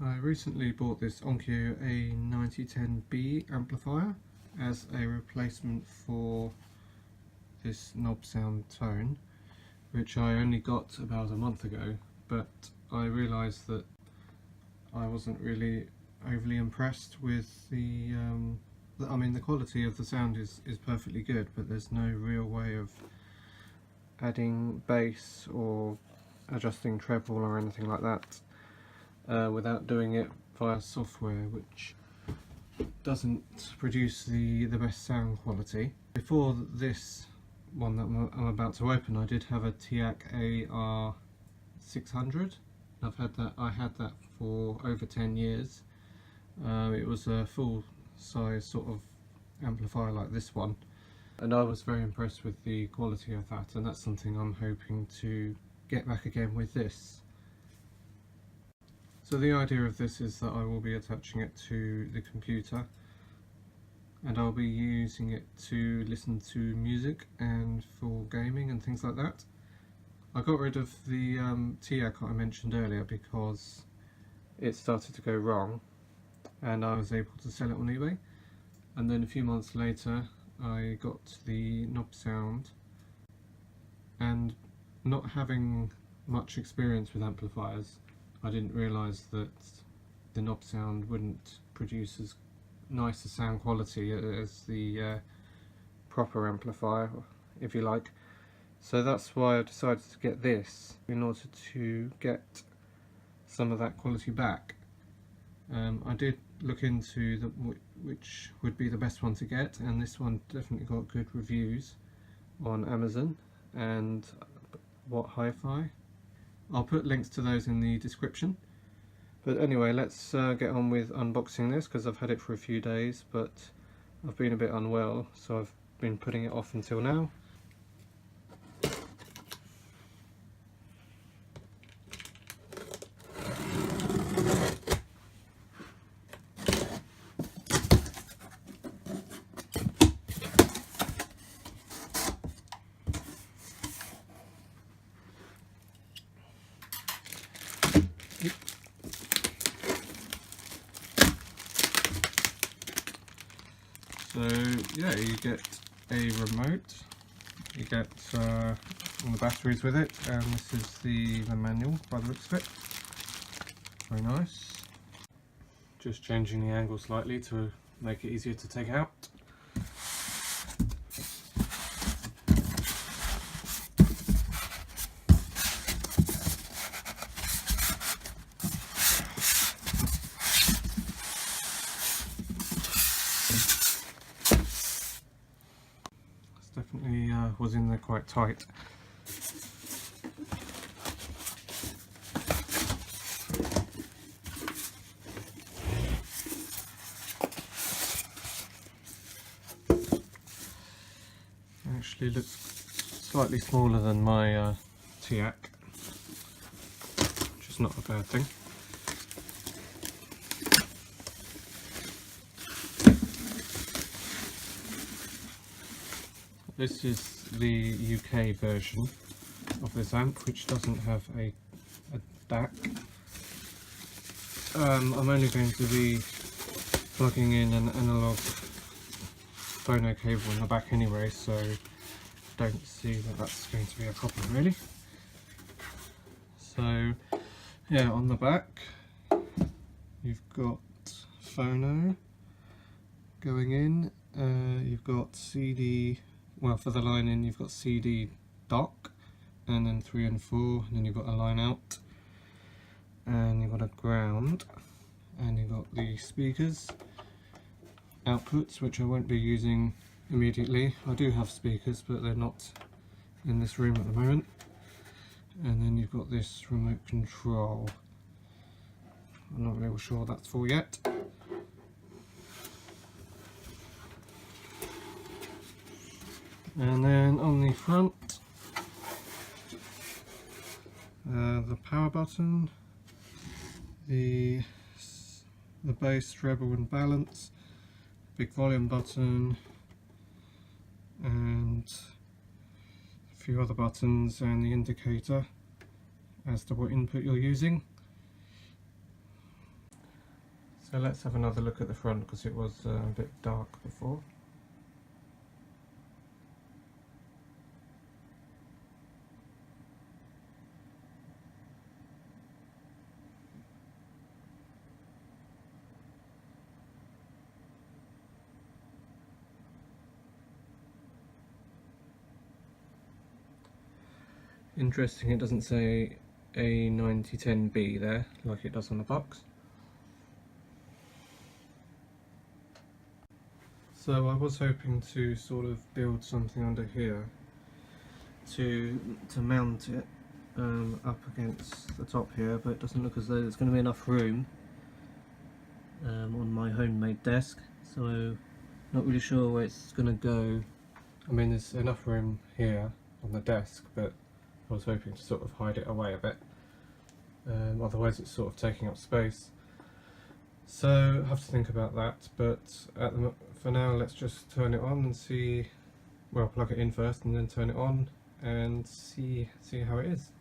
I recently bought this Onkyo A-9010 amplifier as a replacement for this knob sound tone, which I only got about a month ago, but I realised that I wasn't really overly impressed with the quality of the sound is perfectly good, but there's no real way of adding bass or adjusting treble or anything like that without doing it via software, which doesn't produce the best sound quality. Before this one that I'm about to open, I did have a TIAC AR600. I had that for over 10 years. It was a full size sort of amplifier like this one, and I was very impressed with the quality of that, and that's something I'm hoping to get back again with this. So the idea of this is that I will be attaching it to the computer, and I'll be using it to listen to music and for gaming and things like that. I got rid of the TIAC I mentioned earlier because it started to go wrong, and I was able to sell it on eBay. And then a few months later I got the knob sound, and not having much experience with amplifiers, I didn't realise that the knob sound wouldn't produce as nice a sound quality as the proper amplifier, if you like. So that's why I decided to get this, in order to get some of that quality back. I did look into which would be the best one to get, and this one definitely got good reviews on Amazon and What Hi-Fi. I'll put links to those in the description. But anyway, let's get on with unboxing this, because I've had it for a few days, but I've been a bit unwell, so I've been putting it off until now. So yeah, you get a remote, you get all the batteries with it, and this is the manual by the looks of it. Very nice. Just changing the angle slightly to make it easier to take out. Definitely was in there quite tight. Actually looks slightly smaller than my TIAC, which is not a bad thing. This is the UK version of this amp, which doesn't have a DAC. I'm only going to be plugging in an analog phono cable in the back anyway, so don't see that that's going to be a problem really. So yeah, on the back you've got phono going in, you've got CD. Well, for the line in you've got CD dock, and then 3 and 4, and then you've got a line out, and you've got a ground, and you've got the speakers outputs, which I won't be using immediately. I do have speakers, but they're not in this room at the moment. And then you've got this remote control. I'm not really sure what that's for yet. And then on the front, the power button, the bass, treble and balance, big volume button, and a few other buttons, and the indicator as to what input you're using. So let's have another look at the front, because it was a bit dark before. Interesting, it doesn't say A-9010B there, like it does on the box. So I was hoping to sort of build something under here to mount it up against the top here, but it doesn't look as though there's going to be enough room on my homemade desk, so not really sure where it's going to go. I mean, there's enough room here on the desk, but I was hoping to sort of hide it away a bit, otherwise it's sort of taking up space. So I have to think about that, but for now let's just turn it on and see, well, plug it in first and then turn it on and see how it is.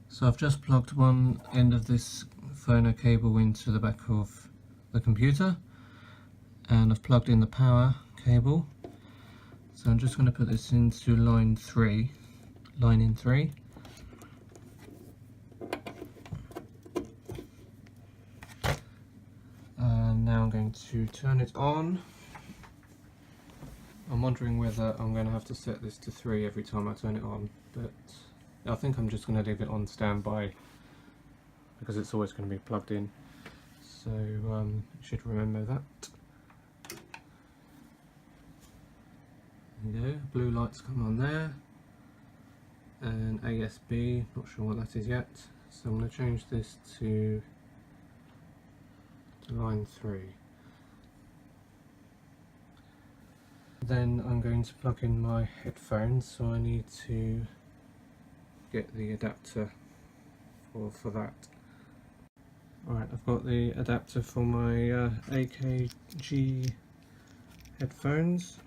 So I've just plugged one end of this phono cable into the back of the computer, and I've plugged in the power cable. So I'm just going to put this into line in 3. And now I'm going to turn it on. I'm wondering whether I'm going to have to set this to 3 every time I turn it on, but I think I'm just going to leave it on standby because it's always going to be plugged in. So you should remember that. There you go, blue lights come on there, and ASB, not sure what that is yet, so I'm going to change this to line 3. Then I'm going to plug in my headphones, so I need to get the adapter for that. Alright, I've got the adapter for my AKG headphones.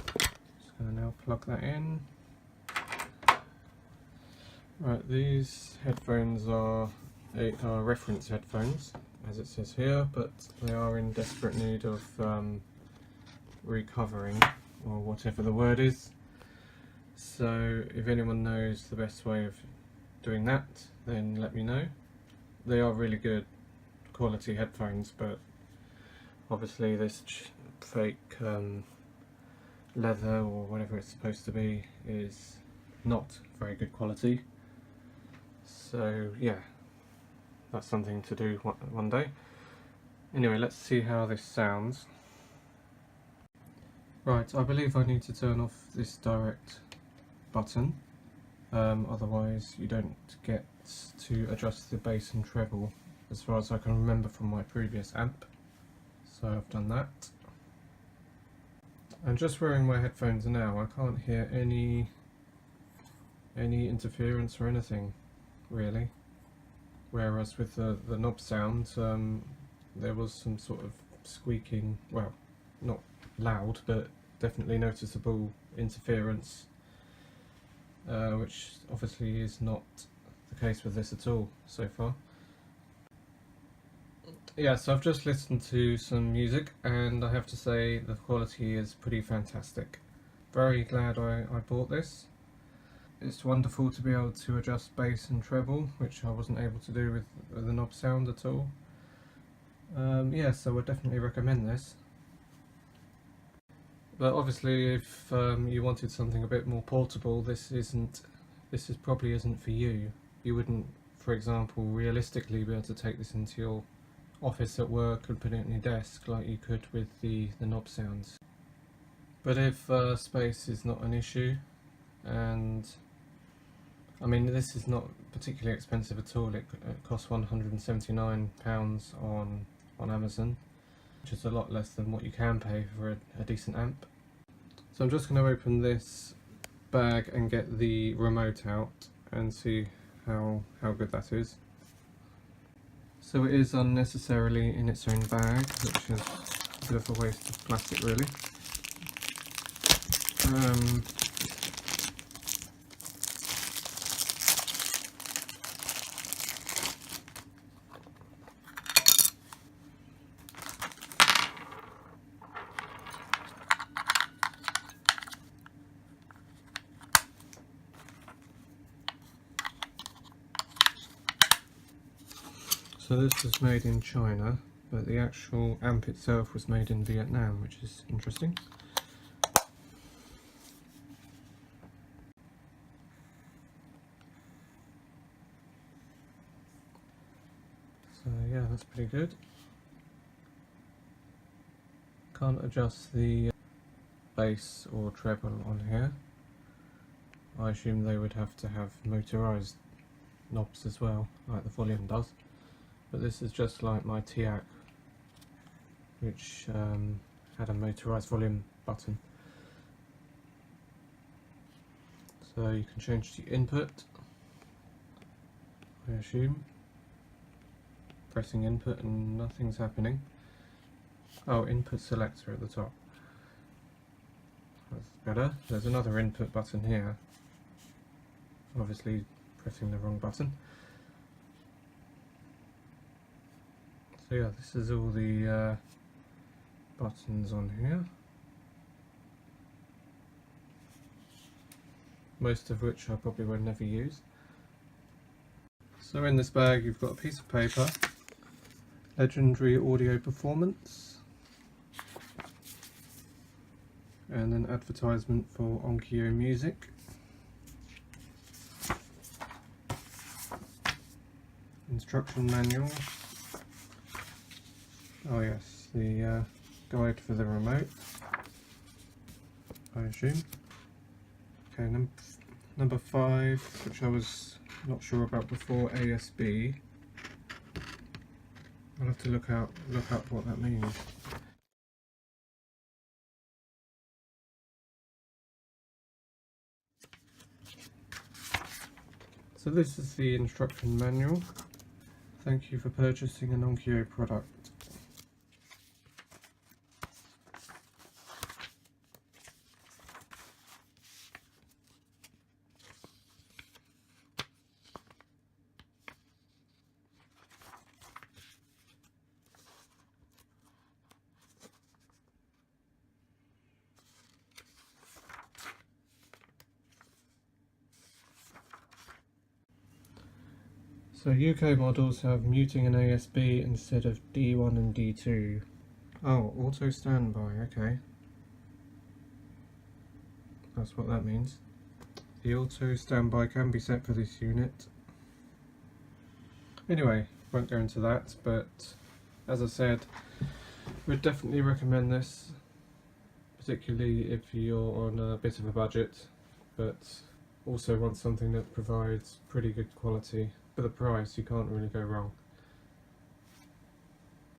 Just going to now plug that in. Right, these headphones are reference headphones, as it says here, but they are in desperate need of recovering, or whatever the word is. So if anyone knows the best way of doing that, then let me know. They are really good quality headphones, but obviously this fake leather or whatever it's supposed to be is not very good quality. So yeah, that's something to do one day. Anyway, let's see how this sounds. Right, I believe I need to turn off this direct button, otherwise you don't get to adjust the bass and treble, as far as I can remember from my previous amp. So I've done that. I'm just wearing my headphones now. I can't hear any interference or anything, really. Whereas with the knob sound, there was some sort of squeaking, well, not loud, but definitely noticeable interference, which obviously is not the case with this at all so far. Yeah, so I've just listened to some music, and I have to say the quality is pretty fantastic. Very glad I bought this. It's wonderful to be able to adjust bass and treble, which I wasn't able to do with the knob sound at all. Yeah, so I would definitely recommend this. But obviously, if you wanted something a bit more portable, this probably isn't for you. You wouldn't, for example, realistically be able to take this into your office at work and put it on your desk like you could with the knob sounds. But if space is not an issue, and I mean, this is not particularly expensive at all. It costs £179 on Amazon, which is a lot less than what you can pay for a decent amp. So I'm just going to open this bag and get the remote out and see how good that is. So it is unnecessarily in its own bag, which is a bit of a waste of plastic, really. So this was made in China, but the actual amp itself was made in Vietnam, which is interesting. So yeah, that's pretty good. Can't adjust the bass or treble on here. I assume they would have to have motorised knobs as well, like the volume does. But this is just like my TAC, which had a motorised volume button. So you can change the input, I assume. Pressing input and nothing's happening. Oh, input selector at the top. That's better. There's another input button here. Obviously pressing the wrong button. So yeah, this is all the buttons on here. Most of which I probably will never use. So in this bag you've got a piece of paper, Legendary Audio Performance, and an advertisement for Onkyo Music, instruction manual, oh yes, the guide for the remote, I assume. Okay, number 5, which I was not sure about before, ASB. I'll have to look up what that means. So this is the instruction manual. Thank you for purchasing an Onkyo product. So UK models have muting and ASB instead of D1 and D2. Oh, auto standby, okay. That's what that means. The auto standby can be set for this unit. Anyway, won't go into that, but as I said, would definitely recommend this, particularly if you're on a bit of a budget, but also want something that provides pretty good quality. For the price, you can't really go wrong.